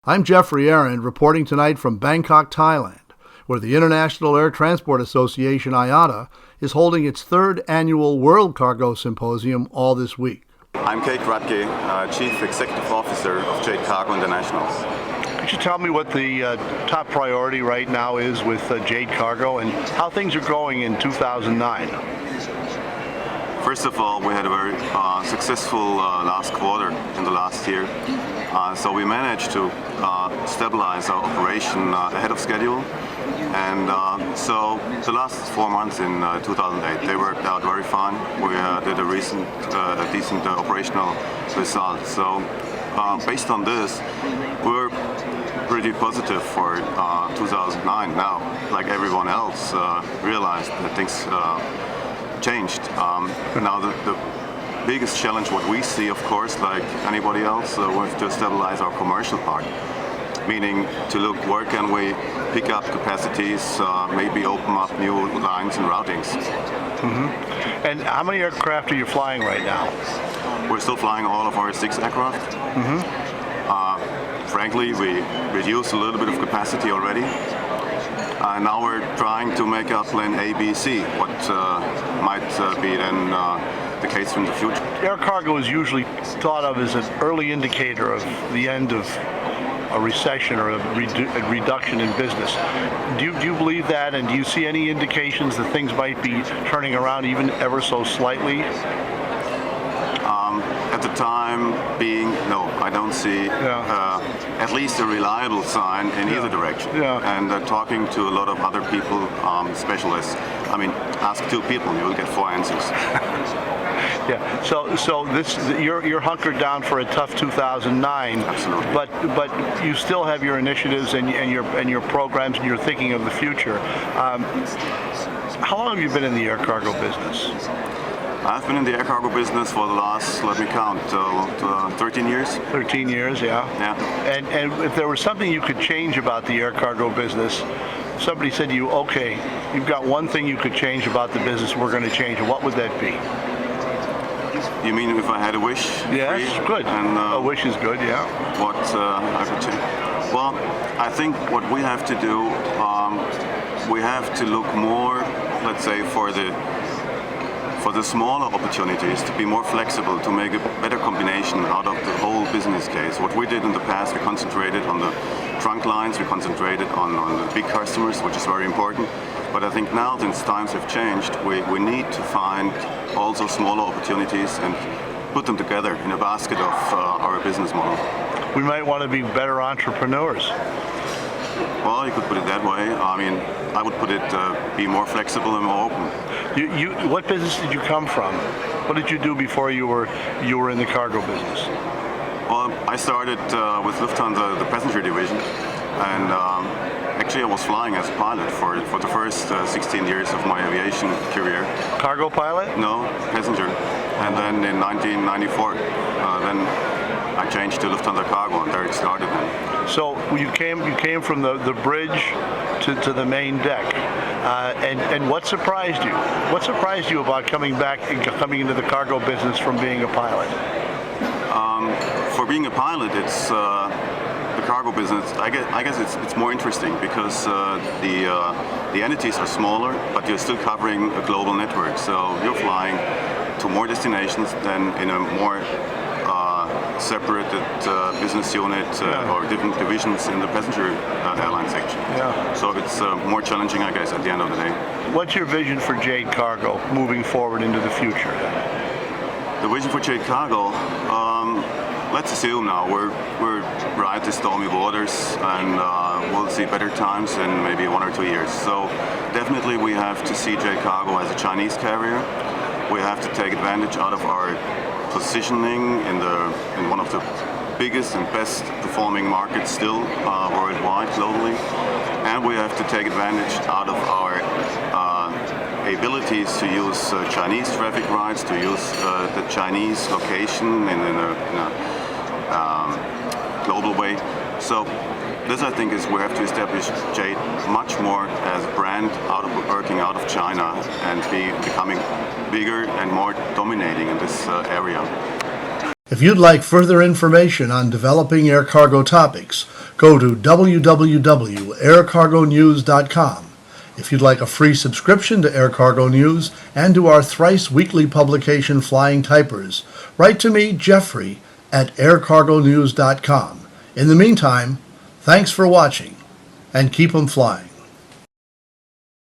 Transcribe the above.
I'm Jeffrey Aaron, reporting tonight from Bangkok, Thailand, where the International Air Transport Association, IATA, is holding its third annual World Cargo Symposium all this week. I'm Kratky, Chief Executive Officer of Jade Cargo International. Could you tell me what the top priority right now is with Jade Cargo and how things are going in 2009? First of all, we had a very successful last quarter in the last year. So we managed to stabilize our operation ahead of schedule. And so the last 4 months in 2008, they worked out very fine. We did a decent operational result. So based on this, we're pretty positive for 2009 now. Like everyone else realized that things changed. Now the biggest challenge what we see, of course, like anybody else, we have to stabilize our commercial part. Meaning to look where can we pick up capacities, maybe open up new lines and routings. Mm-hmm. And how many aircraft are you flying right now? We're still flying all of our 6 aircraft. Mm-hmm. Frankly, we reduced a little bit of capacity already. Now we're trying to make up plan A, B, C, what might be then the case in the future. Air cargo is usually thought of as an early indicator of the end of a recession or a reduction in business. Do you believe that, and do you see any indications that things might be turning around even ever so slightly? At the time being, no, I don't see at least a reliable sign in either direction. And talking to a lot of other people, specialists, I mean, ask 2 people, you will get 4 answers. Yeah. So this you're hunkered down for a tough 2009. Absolutely. But you still have your initiatives and your programs, and you're thinking of the future. How long have you been in the air cargo business? I've been in the air cargo business for the last, let me count, 13 years. 13 years, yeah. Yeah. And if there was something you could change about the air cargo business, somebody said to you, okay, you've got one thing you could change about the business, we're going to change it, what would that be? You mean if I had a wish? Yes, good. And, a wish is good, yeah. What I could change? Well, I think what we have to do, we have to look more, let's say, for the smaller opportunities, to be more flexible, to make a better combination out of the whole business case. What we did in the past, we concentrated on the trunk lines, we concentrated on the big customers, which is very important. But I think now, since times have changed, we need to find also smaller opportunities and put them together in a basket of our business model. We might want to be better entrepreneurs. Well, you could put it that way. I mean, I would put it be more flexible and more open. What business did you come from? What did you do before you were in the cargo business? Well, I started with Lufthansa, the passenger division, and actually I was flying as a pilot for the first 16 years of my aviation career. Cargo pilot? No, passenger. And then in 1994, then I changed to Lufthansa Cargo, and there it started then. So you came from the bridge to the main deck, and what surprised you? What surprised you about coming back and coming into the cargo business from being a pilot? For being a pilot, it's the cargo business. I guess it's more interesting because the entities are smaller, but you're still covering a global network. So you're flying to more destinations than in a more separated business unit or different divisions in the passenger airline section. Yeah. So it's more challenging, I guess, at the end of the day. What's your vision for Jade Cargo moving forward into the future? The vision for Jade Cargo, let's assume now we're right to stormy waters, and we'll see better times in maybe 1 or 2 years. So definitely we have to see Jade Cargo as a Chinese carrier. We have to take advantage out of our positioning in one of the biggest and best performing markets still worldwide, globally, and we have to take advantage out of our abilities to use Chinese traffic rights, to use the Chinese location in a global way. So this, I think, is we have to establish Jade much more as a brand working out of China and becoming bigger and more dominating in this area. If you'd like further information on developing air cargo topics, go to www.aircargonews.com. If you'd like a free subscription to Air Cargo News and to our thrice weekly publication Flying Typers, write to me, Jeffrey, at aircargonews.com. In the meantime, thanks for watching, and keep 'em flying.